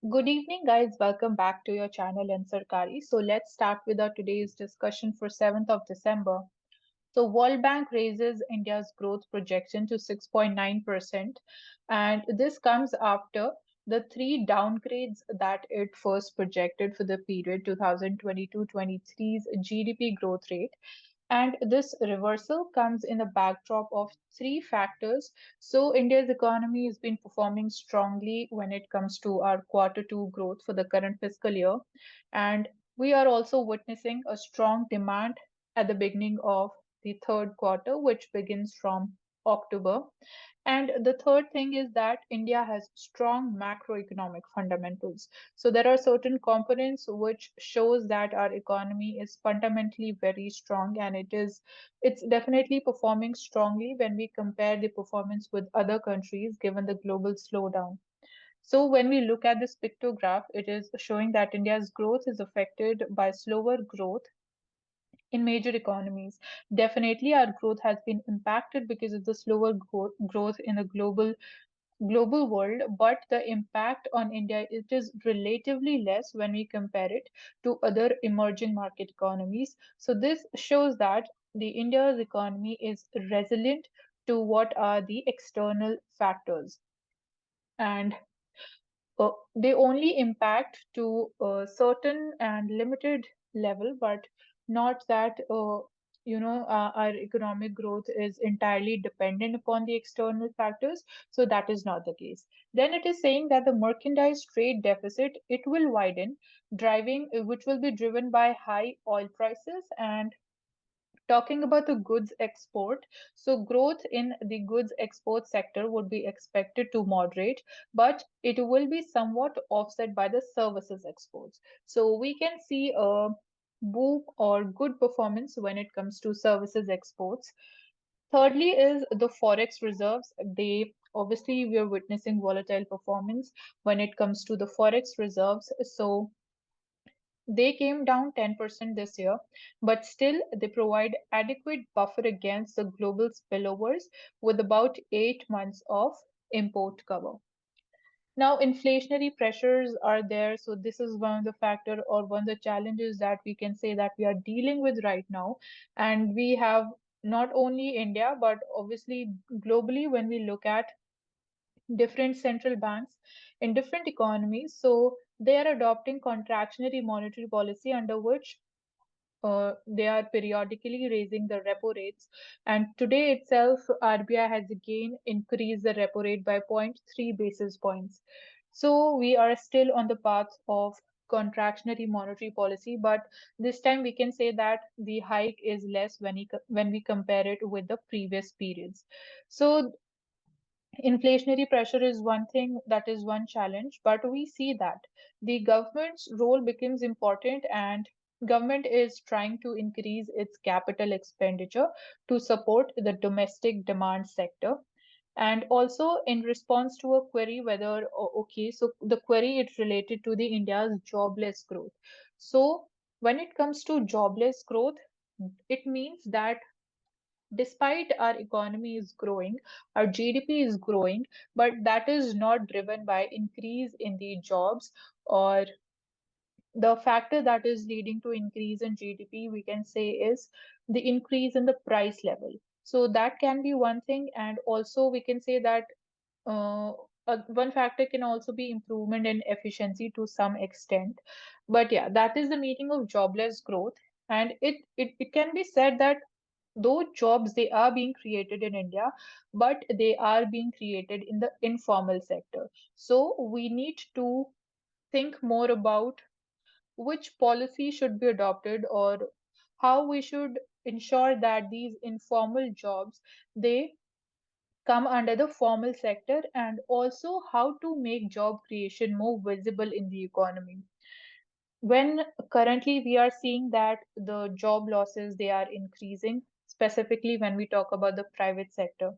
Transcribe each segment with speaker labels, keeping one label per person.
Speaker 1: Good evening, guys. Welcome back to your channel and Sarkari. So let's start with our today's discussion for 7th of December. So World Bank raises India's growth projection to 6.9%, and this comes after the three downgrades that it first projected for the period 2022-23's GDP growth rate. And this reversal comes in the backdrop of three factors. So, India's economy has been performing strongly when it comes to our quarter two growth for the current fiscal year. And we are also witnessing a strong demand at the beginning of the third quarter, which begins from October. And the third thing is that India has strong macroeconomic fundamentals. So there are certain components which shows that our economy is fundamentally very strong, and it's definitely performing strongly when we compare the performance with other countries given the global slowdown. So when we look at this pictograph, it is showing that India's growth is affected by slower growth in major economies. Definitely, our growth has been impacted because of the slower growth in the global world, but the impact on India it is relatively less when we compare it to other emerging market economies. So this shows that the India's economy is resilient to what are the external factors, and they only impact to a certain and limited level, but not that our economic growth is entirely dependent upon the external factors. So that is not the case. Then it is saying that the merchandise trade deficit it will widen, driving which will be driven by high oil prices. And talking about the goods export, so growth in the goods export sector would be expected to moderate, but it will be somewhat offset by the services exports. So we can see a boom or good performance when it comes to services exports. Thirdly is the forex reserves. They obviously we are witnessing volatile performance when it comes to the forex reserves. So they came down 10% this year, but still they provide adequate buffer against the global spillovers with about 8 months of import cover. Now, inflationary pressures are there, so this is one of the factor or one of the challenges that we can say that we are dealing with right now, and we have not only India but obviously globally when we look at different central banks in different economies. So they are adopting contractionary monetary policy under which they are periodically raising the repo rates. And today itself, RBI has again increased the repo rate by zero point 0.3 basis points. So we are still on the path of contractionary monetary policy, but this time we can say that the hike is less when we compare it with the previous periods. So inflationary pressure is one thing, that is one challenge, but we see that the government's role becomes important, and government is trying to increase its capital expenditure to support the domestic demand sector. And also in response to a query whether okay, so the query is related to the India's jobless growth. So when it comes to jobless growth, it means that despite our economy is growing, our GDP is growing, but that is not driven by increase in the jobs, or the factor that is leading to increase in GDP, we can say, is the increase in the price level. So that can be one thing, and also we can say that one factor can also be improvement in efficiency to some extent. But yeah, that is the meaning of jobless growth. And it can be said that though jobs they are being created in India, but they are being created in the informal sector. So we need to think more about which policy should be adopted, or how we should ensure that these informal jobs they come under the formal sector, and also how to make job creation more visible in the economy. When currently we are seeing that the job losses they are increasing, specifically when we talk about the private sector.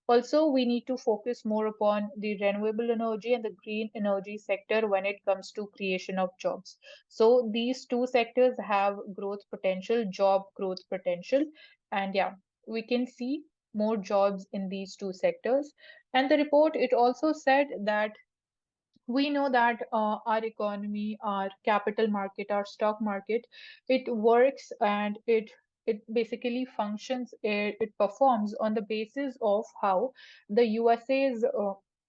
Speaker 1: Also, we need to focus more upon the renewable energy and the green energy sector when it comes to creation of jobs. So these two sectors have growth potential, job growth potential, and yeah, we can see more jobs in these two sectors. And the report it also said that we know that our economy, our capital market, our stock market, it works and it basically functions, it performs on the basis of how the USA's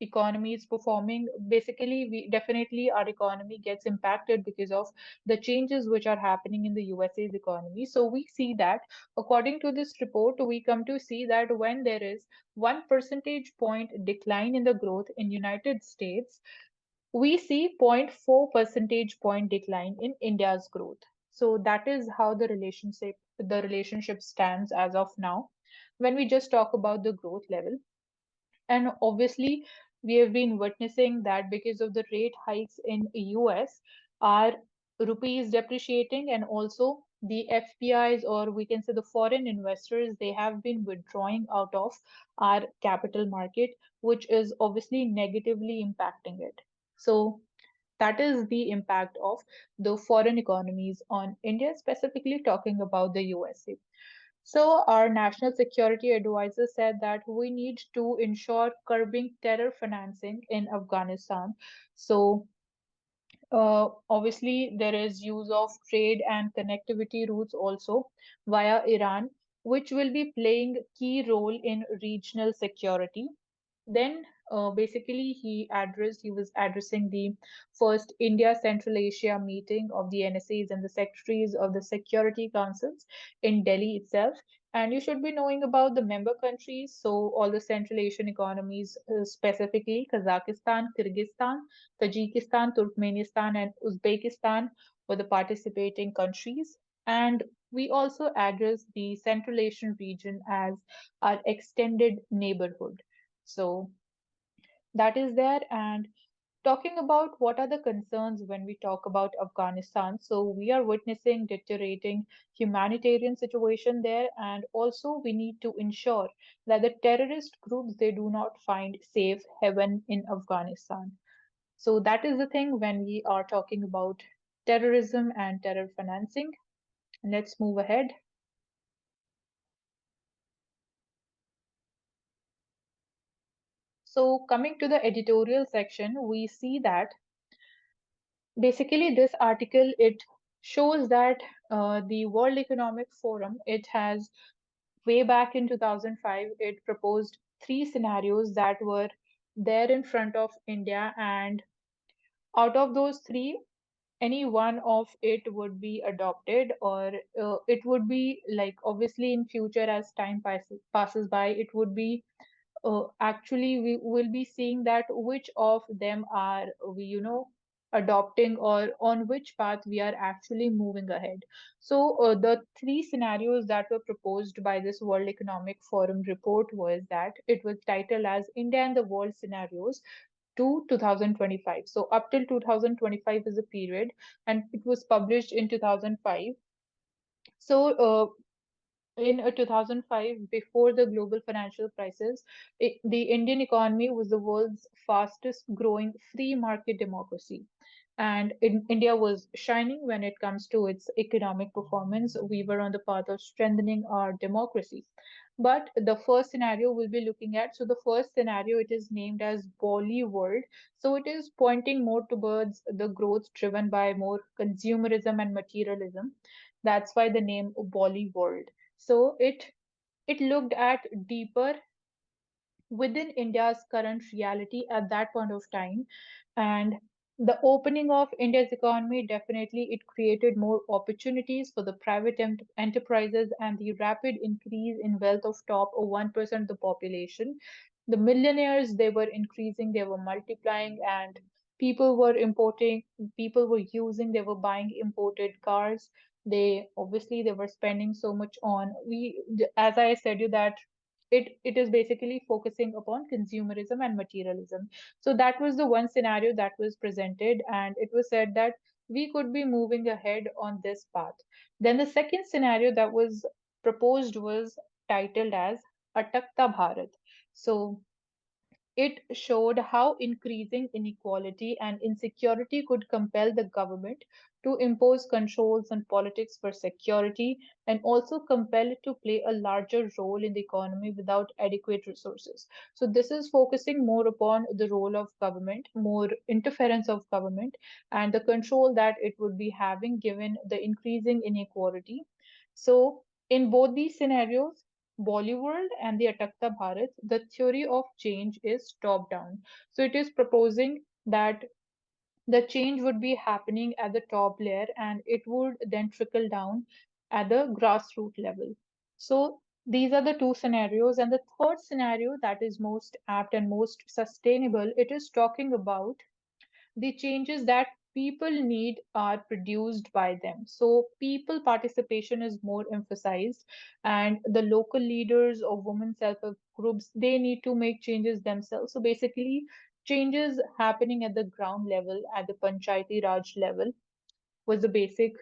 Speaker 1: economy is performing. Basically, we definitely our economy gets impacted because of the changes which are happening in the USA's economy. So we see that according to this report, we come to see that when there is 1 percentage point decline in the growth in United States, we see zero point 0.4 percentage point decline in India's growth. So that is how the relationship stands as of now when we just talk about the growth level. And obviously, we have been witnessing that because of the rate hikes in US, our rupee is depreciating, and also the FPIs, or we can say the foreign investors, they have been withdrawing out of our capital market, which is obviously negatively impacting it. So that is the impact of the foreign economies on India, specifically talking about the USA. So, our national security advisor said that we need to ensure curbing terror financing in Afghanistan. So, obviously, there is use of trade and connectivity routes also via Iran, which will be playing key role in regional security. Then, basically, he was addressing the first India Central Asia meeting of the NSAs and the secretaries of the Security Councils in Delhi itself. And you should be knowing about the member countries. So, all the Central Asian economies, specifically Kazakhstan, Kyrgyzstan, Tajikistan, Turkmenistan, and Uzbekistan, were the participating countries. And we also address the Central Asian region as our extended neighborhood. So that is there. And talking about what are the concerns when we talk about Afghanistan. So we are witnessing deteriorating humanitarian situation there, and also we need to ensure that the terrorist groups, they do not find safe haven in Afghanistan. So that is the thing when we are talking about terrorism and terror financing. Let's move ahead. So coming to the editorial section, we see that basically this article, it shows that the World Economic Forum, it has way back in 2005, it proposed three scenarios that were there in front of India, and out of those three, any one of it would be adopted, or it would be like, obviously in future as time passes by, it would be actually we will be seeing that which of them are we adopting, or on which path we are actually moving ahead. So the three scenarios that were proposed by this World Economic Forum report was that it was titled as India and the World Scenarios to 2025. So up till 2025 is a period, and it was published in 2005. So in 2005, before the global financial crisis, the Indian economy was the world's fastest growing free market democracy. And India was shining when it comes to its economic performance. We were on the path of strengthening our democracy. But the first scenario we'll be looking at, so the first scenario, it is named as Bolly World. So it is pointing more towards the growth driven by more consumerism and materialism. That's why the name Bolly World. So it looked at deeper within India's current reality at that point of time. And the opening of India's economy, definitely it created more opportunities for the private enterprises, and the rapid increase in wealth of top 1% of the population. The millionaires, they were increasing, they were multiplying, and people were importing, people were using, they were buying imported cars. They obviously they were spending so much on, as I said you, that it is basically focusing upon consumerism and materialism. So that was the one scenario that was presented, and it was said that we could be moving ahead on this path. Then the second scenario that was proposed was titled as Atakta Bharat. So It showed how increasing inequality and insecurity could compel the government to impose controls on politics for security and also compel it to play a larger role in the economy without adequate resources. So, this is focusing more upon the role of government, more interference of government, and the control that it would be having given the increasing inequality. So, in both these scenarios, Bollywood and the Atakta Bharat, the theory of change is top down. So it is proposing that the change would be happening at the top layer and it would then trickle down at the grassroots level. So these are the two scenarios. And the third scenario that is most apt and most sustainable, it is talking about the changes that people need are produced by them. So, people participation is more emphasized, and the local leaders of women self help groups they need to make changes themselves. So, basically, changes happening at the ground level, at the Panchayati Raj level, was the basic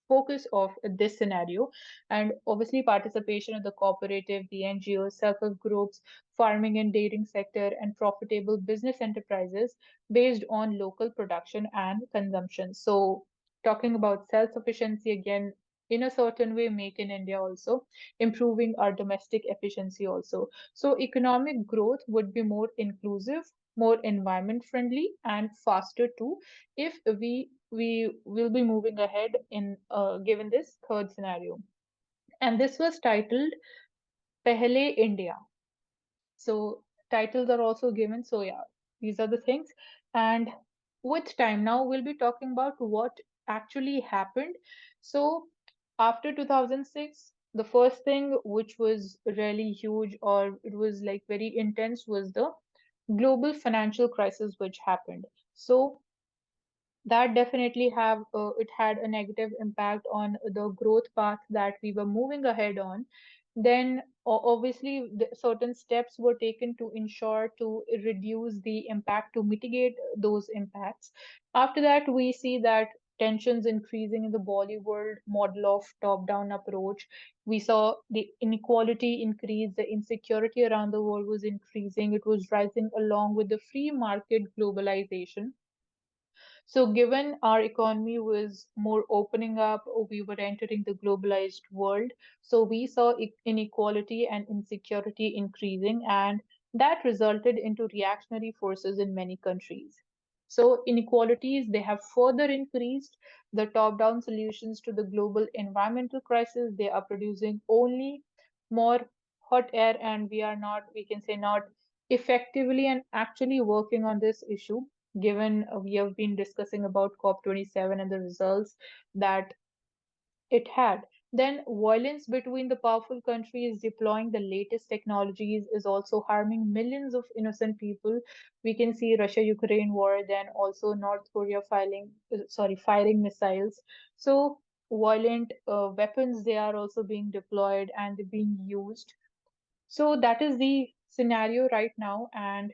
Speaker 1: focus of this scenario. And obviously participation of the cooperative, the NGOs, self-help groups, farming and dairying sector, and profitable business enterprises based on local production and consumption. So talking about self-sufficiency again, in a certain way, make in India also, improving our domestic efficiency also. So economic growth would be more inclusive, more environment friendly, and faster too if we will be moving ahead in given this third scenario. And this was titled Pehle India. So titles are also given. So yeah, these are the things. And with time now, we'll be talking about what actually happened. So after 2006, the first thing which was really huge or it was like very intense was the global financial crisis which happened. So that definitely have it had a negative impact on the growth path that we were moving ahead on. Then obviously certain steps were taken to ensure to reduce the impact, to mitigate those impacts. After that we see that tensions increasing in the Bollywood model of top down approach. We saw the inequality increase, the insecurity around the world was increasing, it was rising along with the free market globalization. So, given our economy was more opening up, we were entering the globalized world. So, we saw inequality and insecurity increasing, and that resulted into reactionary forces in many countries. So, inequalities they have further increased. The top-down solutions to the global environmental crisis they are producing only more hot air, and we are not, we can say, not effectively and actually working on this issue given we have been discussing about COP27 and the results that it had. Then violence between the powerful countries deploying the latest technologies is also harming millions of innocent people. We can see Russia-Ukraine war, then also North Korea firing missiles. So violent weapons they are also being deployed and they're being used. So that is the scenario right now, and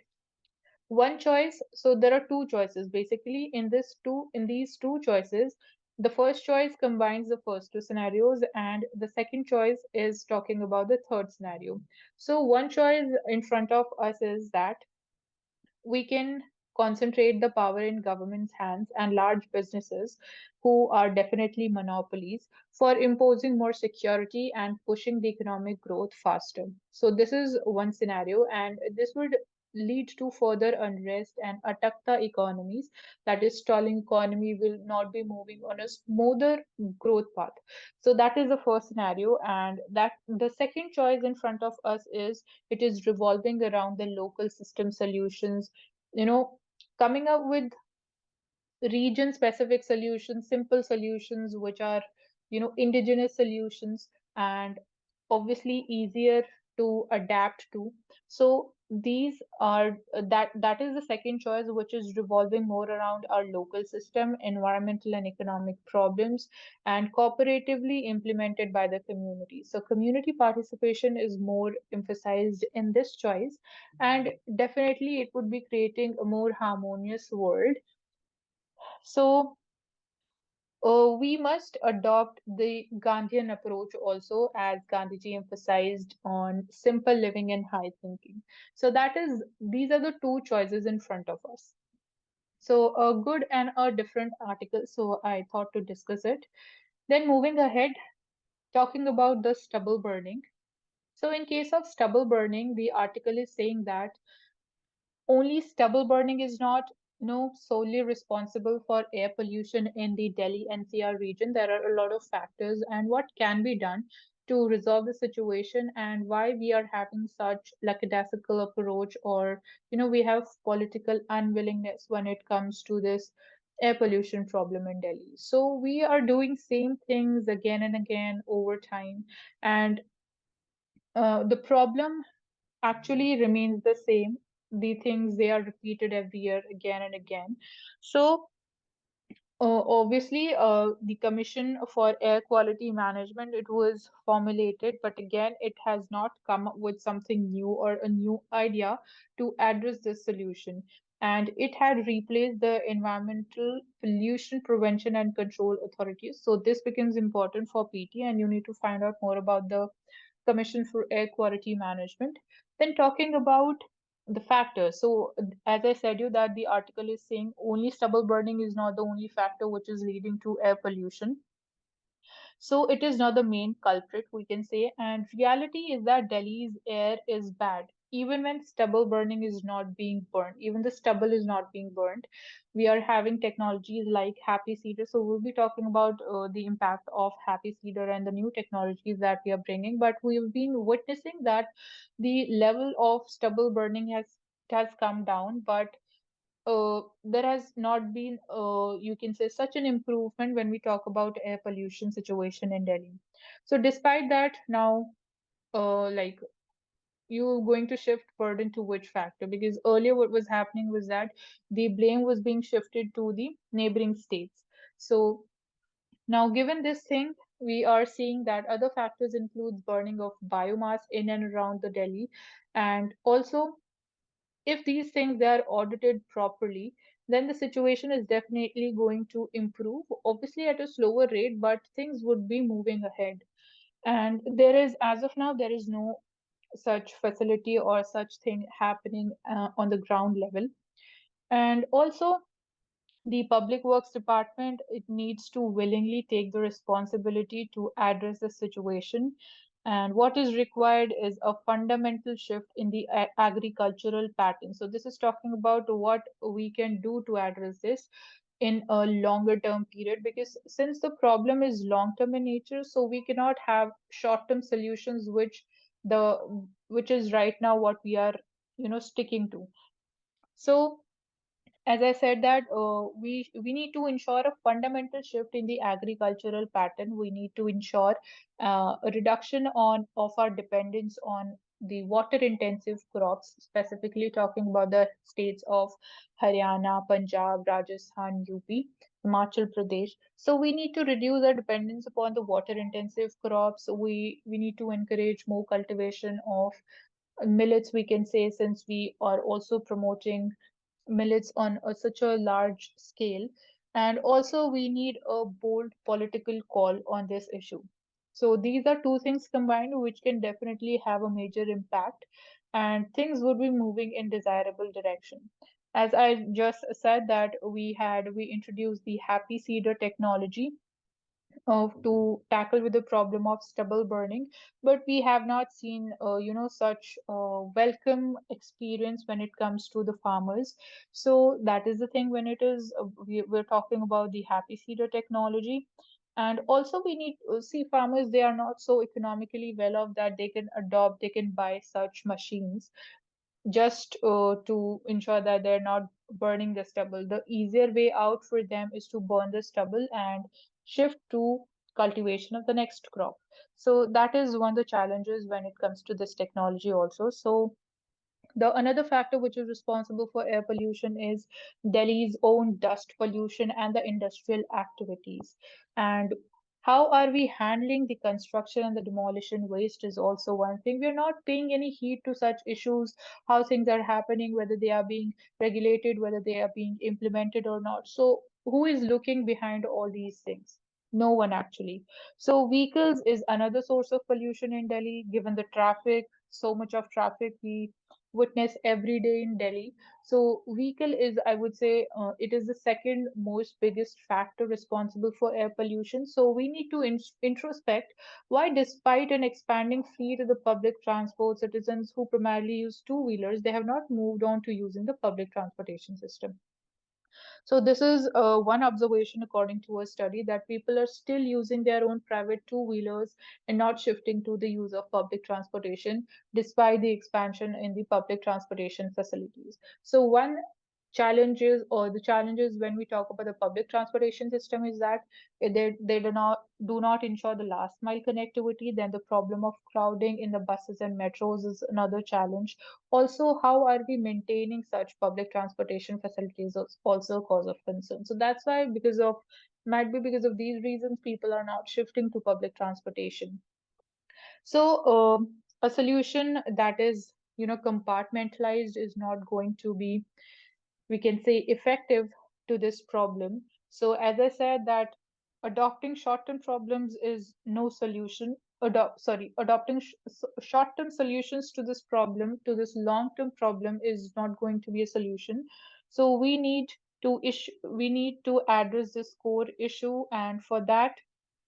Speaker 1: one choice, so there are two choices basically in these two choices. The first choice combines the first two scenarios and the second choice is talking about the third scenario. So one choice in front of us is that we can concentrate the power in government's hands and large businesses who are definitely monopolies for imposing more security and pushing the economic growth faster. So this is one scenario, and this would lead to further unrest and atakta economies, that is stalling economy will not be moving on a smoother growth path. So that is the first scenario, and that the second choice in front of us is it is revolving around the local system solutions, you know, coming up with region specific solutions, simple solutions which are, indigenous solutions and obviously easier to adapt to. So these are that is the second choice, which is revolving more around our local system, environmental and economic problems, and cooperatively implemented by the community. So community participation is more emphasized in this choice, and definitely it would be creating a more harmonious world. So We must adopt the Gandhian approach also, as Gandhiji emphasized on simple living and high thinking. So that is, these are the two choices in front of us. So a good and a different article. So I thought to discuss it. Then moving ahead, talking about the stubble burning. So in case of stubble burning, the article is saying that only stubble burning is not solely responsible for air pollution in the Delhi NCR region. There are a lot of factors and what can be done to resolve the situation and why we are having such lackadaisical approach, or we have political unwillingness when it comes to this air pollution problem in Delhi. So we are doing same things again and again over time, and the problem actually remains the same. The things, they are repeated every year again and again. So obviously, the Commission for Air Quality Management, it was formulated, but again, it has not come up with something new or a new idea to address this solution. And it had replaced the Environmental Pollution Prevention and Control Authorities. So this becomes important for PT, and you need to find out more about the Commission for Air Quality Management. Then talking about the factors. So as I said you that the article is saying only stubble burning is not the only factor which is leading to air pollution. So it is not the main culprit, we can say. And reality is that Delhi's air is bad. Even when stubble burning is not being burned, even the stubble is not being burned, we are having technologies like Happy Cedar. So we'll be talking about the impact of Happy Cedar and the new technologies that we are bringing. But we've been witnessing that the level of stubble burning has come down, but there has not been, you can say, such an improvement when we talk about air pollution situation in Delhi. So despite that, now, like, you're going to shift burden to which factor? Because earlier what was happening was that the blame was being shifted to the neighboring states. So now, given this thing, we are seeing that other factors include burning of biomass in and around the Delhi, and also if these things they are audited properly, then the situation is definitely going to improve, obviously at a slower rate, but things would be moving ahead. And there is, as of now, there is no such facility or such thing happening on the ground level. And also, the Public Works Department, it needs to willingly take the responsibility to address the situation. And what is required is a fundamental shift in the agricultural pattern. So this is talking about what we can do to address this in a longer term period, because since the problem is long term in nature, so we cannot have short term solutions the which is right now what we are sticking to. So as I said that we need to ensure a fundamental shift in the agricultural pattern. We need to ensure a reduction on of our dependence on the water intensive crops, specifically talking about the states of Haryana, Punjab, Rajasthan, UP, Himachal Pradesh. So we need to reduce our dependence upon the water intensive crops. We need to encourage more cultivation of millets, we can say, since we are also promoting millets on such a large scale. And also, we need a bold political call on this issue. So, these are two things combined which can definitely have a major impact, and things would be moving in desirable direction. As I just said that we introduced the Happy Seeder technology to tackle with the problem of stubble burning, but we have not seen such welcome experience when it comes to the farmers. So that is the thing when it is we're talking about the Happy Seeder technology. And also we need see, farmers, they are not so economically well off that they can buy such machines just to ensure that they're not burning the stubble. The easier way out for them is to burn the stubble and shift to cultivation of the next crop. So that is one of the challenges when it comes to this technology also. So the another factor which is responsible for air pollution is Delhi's own dust pollution and the industrial activities. And how are we handling the construction and the demolition waste is also one thing. We're not paying any heed to such issues, how things are happening, whether they are being regulated, whether they are being implemented or not. So who is looking behind all these things? No one actually. So vehicles is another source of pollution in Delhi, given the traffic, so much of traffic we witness every day in Delhi. So vehicle is, I would say, it is the second most biggest factor responsible for air pollution. So we need to introspect why, despite an expanding fleet of the public transport, citizens who primarily use two-wheelers, they have not moved on to using the public transportation system. So this is one observation according to a study, that people are still using their own private two-wheelers and not shifting to the use of public transportation despite the expansion in the public transportation facilities. So one challenges, or the challenges when we talk about the public transportation system, is that they do not ensure the last mile connectivity. Then the problem of crowding in the buses and metros is another challenge. Also, how are we maintaining such public transportation facilities is also a cause of concern. So that's why, might be because of these reasons, people are not shifting to public transportation. So a solution that is, compartmentalized is not going to be, we can say, effective to this problem. So as I said, that adopting short-term problems is no solution. Adopting short-term solutions to this problem, to this long-term problem, is not going to be a solution. So we need to address this core issue, and for that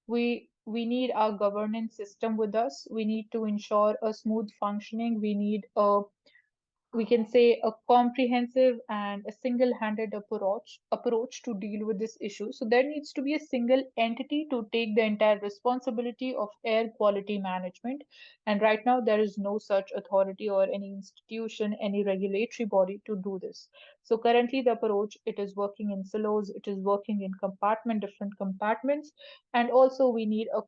Speaker 1: we need our governance system with us. We need to ensure a smooth functioning. We need a, we can say, a comprehensive and a single-handed approach to deal with this issue. So there needs to be a single entity to take the entire responsibility of air quality management, and right now there is no such authority or any institution, any regulatory body to do this. So currently the approach, it is working in silos, it is working in different compartments, and also we need a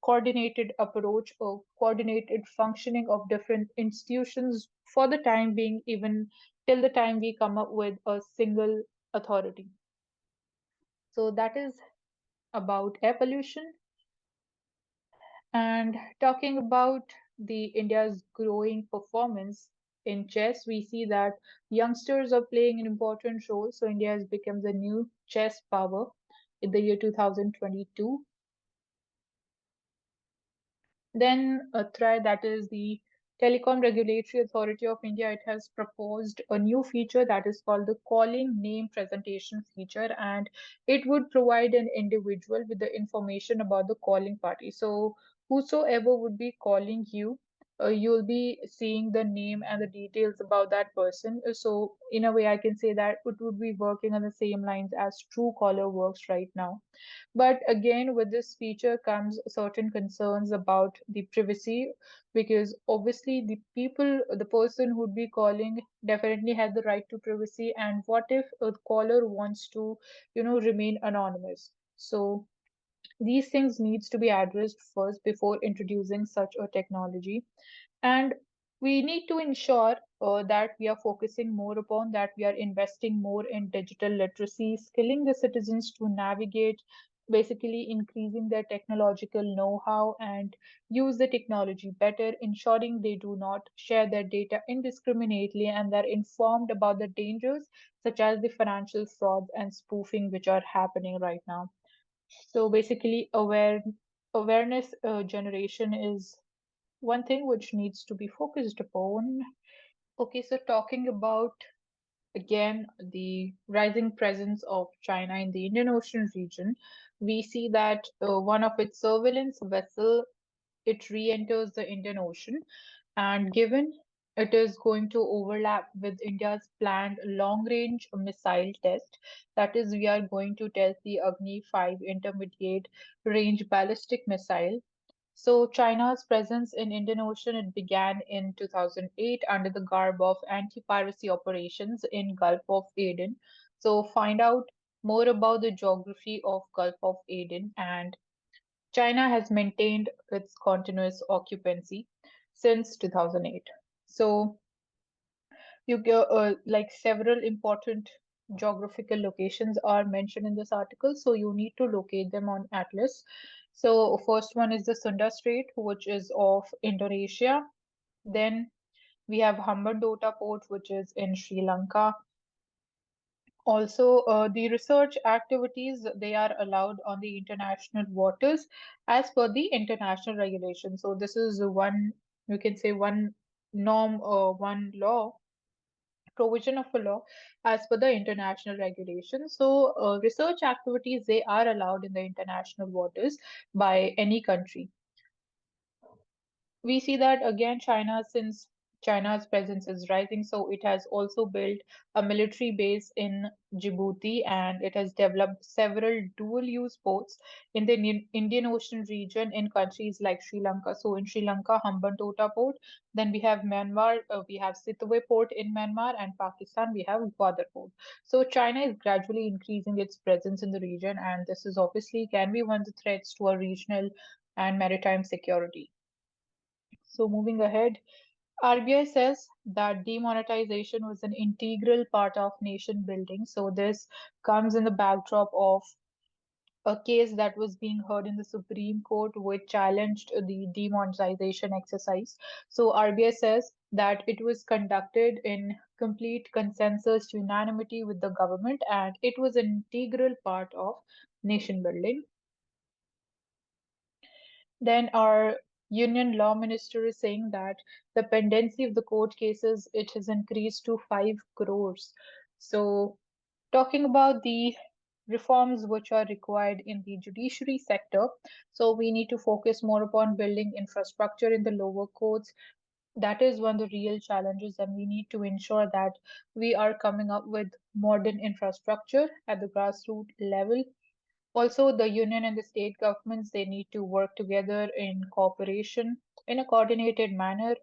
Speaker 1: coordinated approach or coordinated functioning of different institutions for the time being, even till the time we come up with a single authority. So that is about air pollution. And talking about the India's growing performance in chess, we see that youngsters are playing an important role. So India has become the new chess power in the year 2022. Then TRAI, that is the Telecom Regulatory Authority of India, it has proposed a new feature that is called the calling name presentation feature, and it would provide an individual with the information about the calling party. So whosoever would be calling you, you'll be seeing the name and the details about that person. So in a way, I can say that it would be working on the same lines as Truecaller works right now. But again, with this feature comes certain concerns about the privacy, because obviously the person who'd be calling definitely has the right to privacy. And what if a caller wants to, remain anonymous? So these things needs to be addressed first before introducing such a technology. And we need to ensure that we are focusing more upon that, we are investing more in digital literacy, skilling the citizens to navigate, basically increasing their technological know-how and use the technology better, ensuring they do not share their data indiscriminately, and they're informed about the dangers such as the financial frauds and spoofing which are happening right now. So basically, awareness generation is one thing which needs to be focused upon. Okay, so talking about again the rising presence of China in the Indian Ocean region, we see that one of its surveillance vessel, it re-enters the Indian Ocean, and given it is going to overlap with India's planned long-range missile test, that is, we are going to test the Agni 5 intermediate range ballistic missile. So China's presence in Indian Ocean, it began in 2008 under the garb of anti-piracy operations in Gulf of Aden. So find out more about the geography of Gulf of Aden, and China has maintained its continuous occupancy since 2008. So you go, like several important geographical locations are mentioned in this article, so you need to locate them on Atlas. So first one is the Sunda Strait, which is of Indonesia. Then we have Hambantota Port, which is in Sri Lanka. Also, the research activities they are allowed on the international waters as per the international regulation. So this is one, you can say, one norm or one law, provision of a law as per the international regulation. So research activities they are allowed in the international waters by any country. We see that again China, since China's presence is rising, so it has also built a military base in Djibouti, and it has developed several dual use ports in the Indian Ocean region in countries like Sri Lanka. So in Sri Lanka, Hambantota port, then we have Myanmar, we have Sitwe port in Myanmar, and Pakistan we have Gwadar port. So China is gradually increasing its presence in the region, and this is obviously can be one of the threats to our regional and maritime security. So moving ahead, RBI says that demonetization was an integral part of nation building. So this comes in the backdrop of a case that was being heard in the Supreme Court which challenged the demonetization exercise. So RBI says that it was conducted in complete consensus unanimity with the government and it was an integral part of nation building. Then our union law minister is saying that the pendency of the court cases it has increased to 5 crores. So talking about the reforms which are required in the judiciary sector, so we need to focus more upon building infrastructure in the lower courts. That is one of the real challenges, and we need to ensure that we are coming up with modern infrastructure at the grassroots level. Also, the union and the state governments they need to work together in cooperation in a coordinated manner.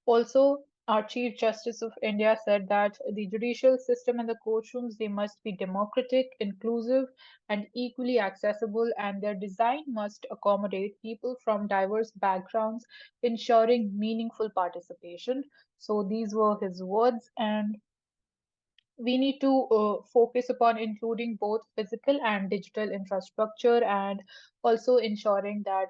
Speaker 1: Also, our Chief Justice of India said that the judicial system and the courtrooms they must be democratic, inclusive, and equally accessible, and their design must accommodate people from diverse backgrounds, ensuring meaningful participation. So these were his words, and we need to focus upon including both physical and digital infrastructure and also ensuring that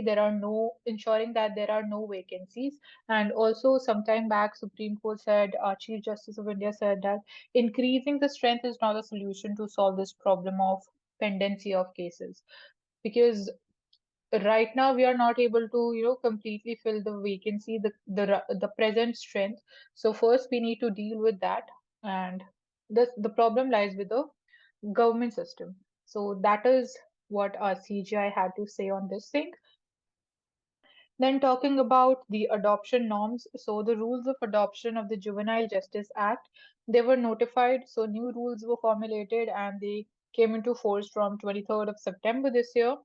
Speaker 1: there are no vacancies. And also sometime back Supreme Court said, Chief Justice of India said that increasing the strength is not a solution to solve this problem of pendency of cases, because right now we are not able to completely fill the vacancy, the present strength. So first we need to deal with that, and the problem lies with the government system. So that is what our CGI had to say on this thing. Then talking about the adoption norms, so the rules of adoption of the Juvenile Justice Act, they were notified, so new rules were formulated and they came into force from 23rd of September this year.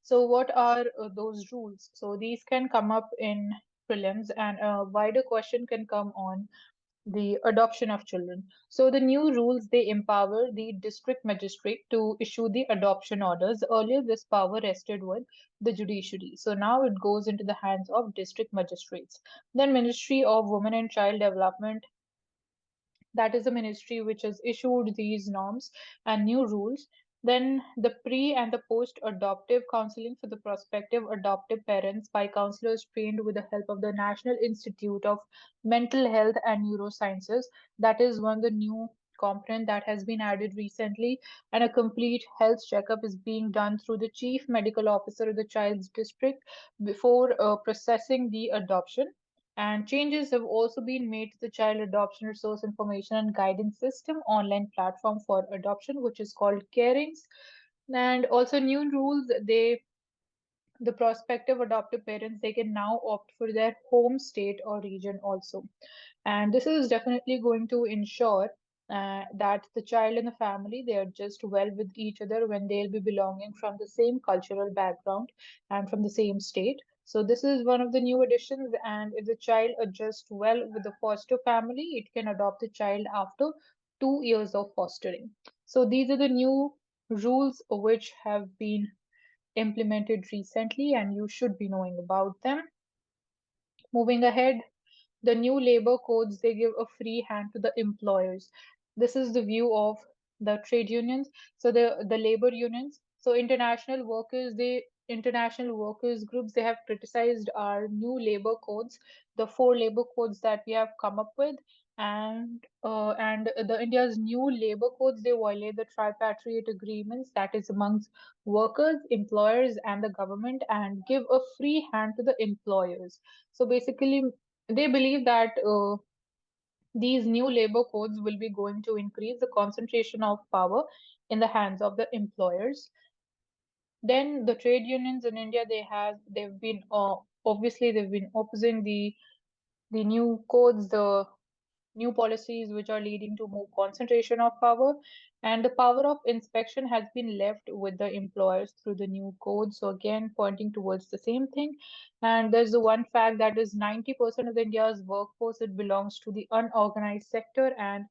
Speaker 1: So, what are those rules? So, these can come up in prelims, and a wider question can come on the adoption of children. So, the new rules they empower the district magistrate to issue the adoption orders. Earlier, this power rested with the judiciary. So, now it goes into the hands of district magistrates. Then, Ministry of Women and Child Development, that is a ministry which has issued these norms and new rules. Then the pre and the post adoptive counseling for the prospective adoptive parents by counselors trained with the help of the National Institute of Mental Health and Neurosciences. That is one of the new component that has been added recently, and a complete health checkup is being done through the chief medical officer of the child's district before processing the adoption. And changes have also been made to the Child Adoption Resource Information and Guidance System online platform for adoption, which is called Carings. And also new rules, the prospective adoptive parents they can now opt for their home state or region also. And this is definitely going to ensure that the child and the family they adjust well with each other when they'll be belonging from the same cultural background and from the same state. So this is one of the new additions, and if the child adjusts well with the foster family, it can adopt the child after 2 years of fostering. So these are the new rules which have been implemented recently, and you should be knowing about them. Moving ahead, the new labor codes they give a free hand to the employers. This is the view of the trade unions. So the labor unions. So international workers groups they have criticized our new labor codes, the four labor codes that we have come up with. and the India's new labor codes, they violate the tripartite agreements, that is amongst workers, employers, and the government, and give a free hand to the employers. So basically, they believe that these new labor codes will be going to increase the concentration of power in the hands of the employers. Then the trade unions in India, they've been obviously they've been opposing the new codes, the new policies which are leading to more concentration of power, and the power of inspection has been left with the employers through the new code. So again, pointing towards the same thing. And there's the one fact that is 90% of India's workforce, it belongs to the unorganized sector, and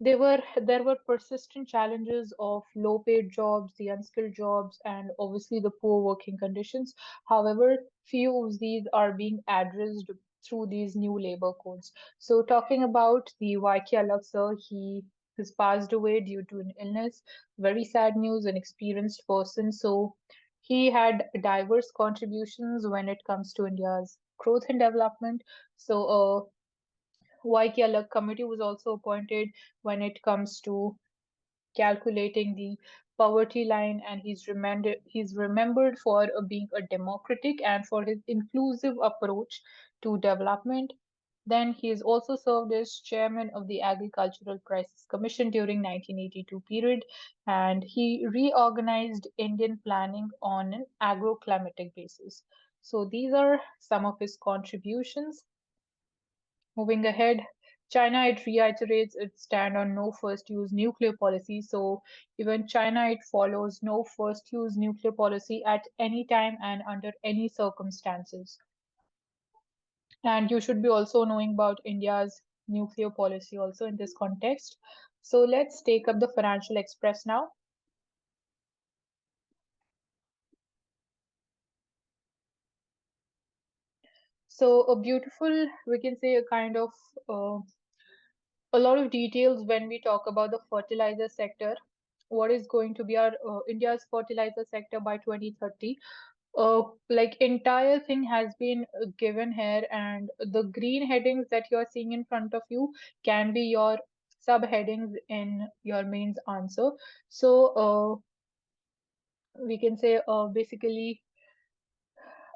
Speaker 1: there were persistent challenges of low paid jobs, the unskilled jobs, and obviously the poor working conditions. However, few of these are being addressed through these new labor codes. So talking about the YK Alak sir, he has passed away due to an illness. Very sad news, an experienced person. So he had diverse contributions when it comes to India's growth and development. So YK Alak committee was also appointed when it comes to calculating the poverty line, and he's remembered for being a democratic and for his inclusive approach to development. Then he has also served as chairman of the Agricultural Crisis Commission during 1982 period, and he reorganized Indian planning on an agroclimatic basis. So these are some of his contributions. Moving ahead, China, it reiterates its stand on no first use nuclear policy. So even China, it follows no first use nuclear policy at any time and under any circumstances. And you should be also knowing about India's nuclear policy also in this context. So let's take up the Financial Express now. So a beautiful, we can say a kind of a lot of details when we talk about the fertilizer sector. What is going to be our India's fertilizer sector by 2030? Like entire thing has been given here, and the green headings that you're seeing in front of you can be your subheadings in your mains answer. So we can say basically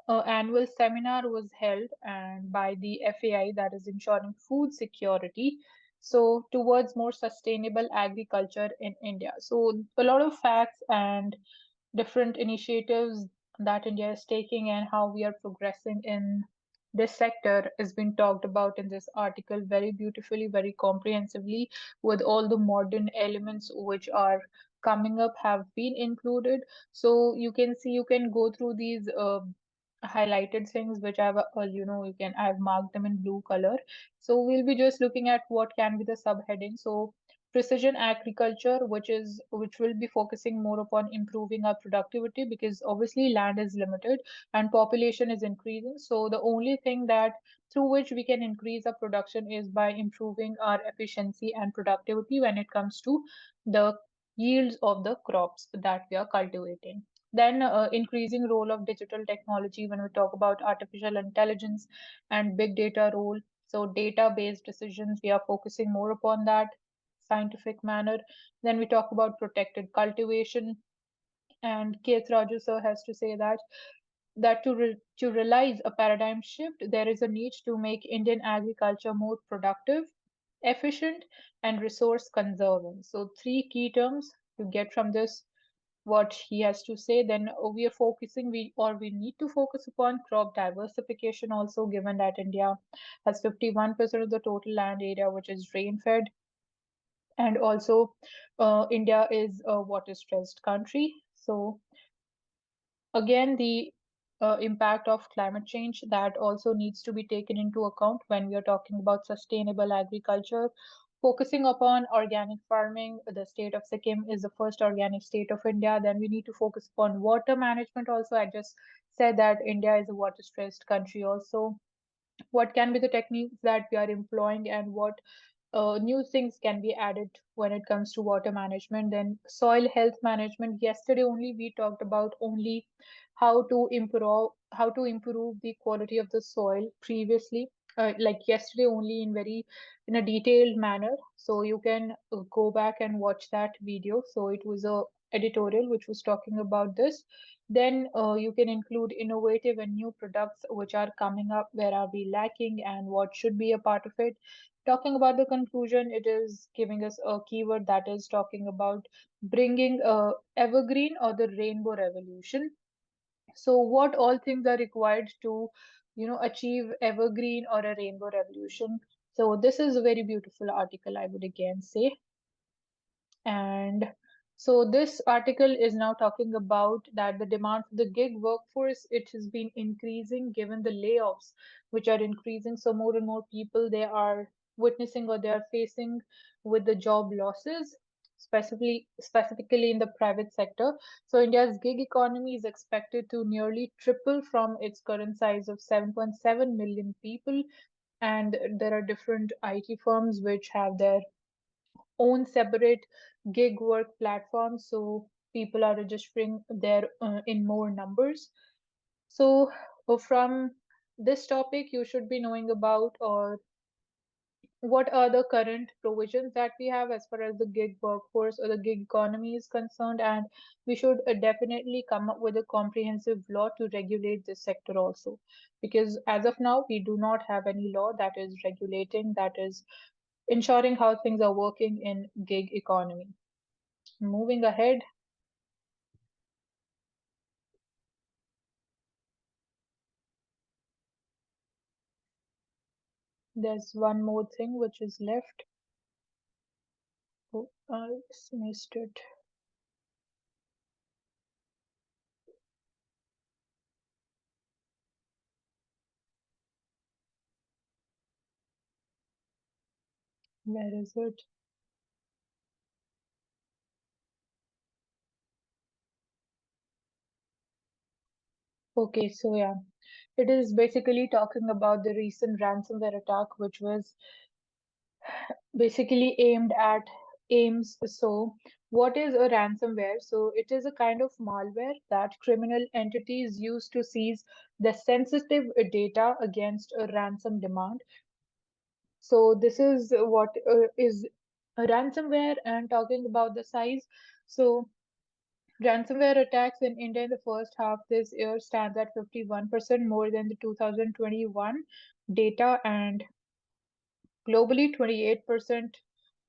Speaker 1: annual seminar was held and by the FAI, that is ensuring food security. So towards more sustainable agriculture in India. So a lot of facts and different initiatives that India is taking and how we are progressing in this sector has been talked about in this article very beautifully, very comprehensively, with all the modern elements which are coming up have been included. So you can see, you can go through these highlighted things which I've marked them in blue color. So we'll be just looking at what can be the subheading. So precision agriculture, which will be focusing more upon improving our productivity, because obviously land is limited and population is increasing. So the only thing that through which we can increase our production is by improving our efficiency and productivity when it comes to the yields of the crops that we are cultivating. Then increasing role of digital technology when we talk about artificial intelligence and big data role. So data-based decisions, we are focusing more upon that scientific manner. Then we talk about protected cultivation, and Keith Raju sir has to say that to realize a paradigm shift, there is a need to make Indian agriculture more productive, efficient, and resource conserving. So three key terms to get from this what he has to say. Then we are focusing, we need to focus upon crop diversification also, given that India has 51% of the total land area which is rain fed, and also India is a water stressed country. So again, the impact of climate change, that also needs to be taken into account when we are talking about sustainable agriculture. Focusing upon organic farming, the state of Sikkim is the first organic state of India. Then we need to focus upon water management also. I just said that India is a water stressed country also. What can be the techniques that we are employing, and what new things can be added when it comes to water management? Then soil health management. Yesterday only we talked about only how to improve the quality of the soil previously. like yesterday only in very in a detailed manner, so you can go back and watch that video. So it was a editorial which was talking about this. Then you can include innovative and new products which are coming up, where are we lacking and what should be a part of it. Talking about the conclusion, it is giving us a keyword that is talking about bringing evergreen or the rainbow revolution. So what all things are required to, achieve evergreen or a rainbow revolution? So this is a very beautiful article, I would again say. And so this article is now talking about that the demand for the gig workforce, it has been increasing given the layoffs which are increasing. So more and more people, they are witnessing or they are facing with the job losses, specifically in the private sector. So India's gig economy is expected to nearly triple from its current size of 7.7 million people. And there are different IT firms which have their own separate gig work platforms, so people are registering there in more numbers. So from this topic you should be knowing about, or what are the current provisions that we have as far as the gig workforce or the gig economy is concerned. And we should definitely come up with a comprehensive law to regulate this sector also, because as of now we do not have any law that is regulating, that is ensuring how things are working in gig economy. Moving ahead, there's one more thing which is left. Oh, I just missed it. Where is it? Okay, so yeah, it is basically talking about the recent ransomware attack, which was basically aimed at AIMS. So, what is a ransomware? So, it is a kind of malware that criminal entities use to seize the sensitive data against a ransom demand. So this is what is a ransomware. And talking about the size, so ransomware attacks in India in the first half this year stands at 51% more than the 2021 data, and globally 28%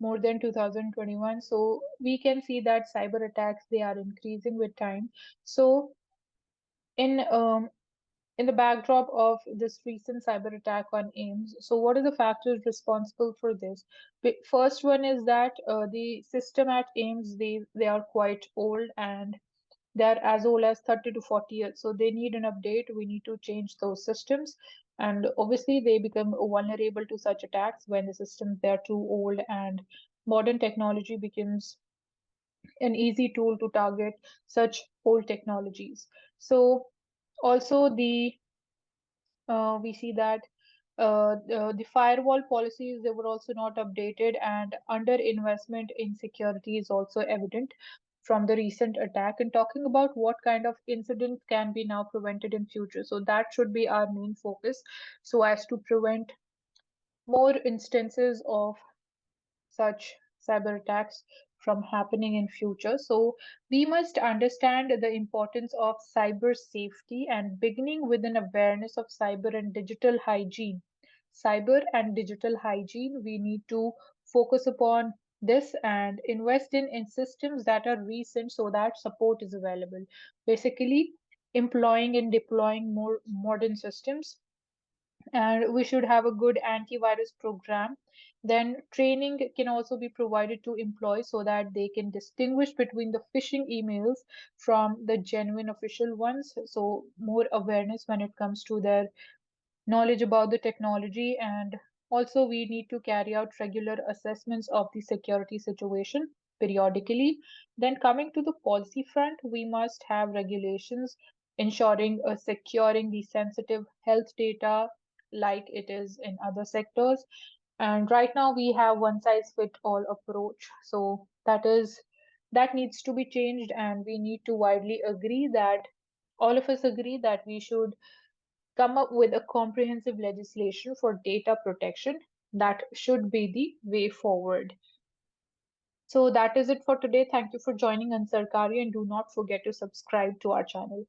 Speaker 1: more than 2021. So we can see that cyber attacks, they are increasing with time. So in in the backdrop of this recent cyber attack on AIMS, so what are the factors responsible for this? First one is that the system at AIMS, they are quite old, and they're as old as 30 to 40 years. So they need an update. We need to change those systems. And obviously, they become vulnerable to such attacks when the systems they are too old, and modern technology becomes an easy tool to target such old technologies. So also we see that the firewall policies, they were also not updated, and underinvestment in security is also evident from the recent attack. And talking about what kind of incidents can be now prevented in future, so that should be our main focus, so as to prevent more instances of such cyber attacks from happening in future. So we must understand the importance of cyber safety, and beginning with an awareness of cyber and digital hygiene. Cyber and digital hygiene, we need to focus upon this and invest in systems that are recent so that support is available. Basically, employing and deploying more modern systems, and we should have a good antivirus program. Then training can also be provided to employees so that they can distinguish between the phishing emails from the genuine official ones. So more awareness when it comes to their knowledge about the technology. And also we need to carry out regular assessments of the security situation periodically. Then coming to the policy front, we must have regulations ensuring securing the sensitive health data like it is in other sectors. And right now we have one size fit all approach, so that needs to be changed, and we need to widely agree that all of us agree that we should come up with a comprehensive legislation for data protection. That should be the way forward. So that is it for today. Thank you for joining Ansarkari and do not forget to subscribe to our channel.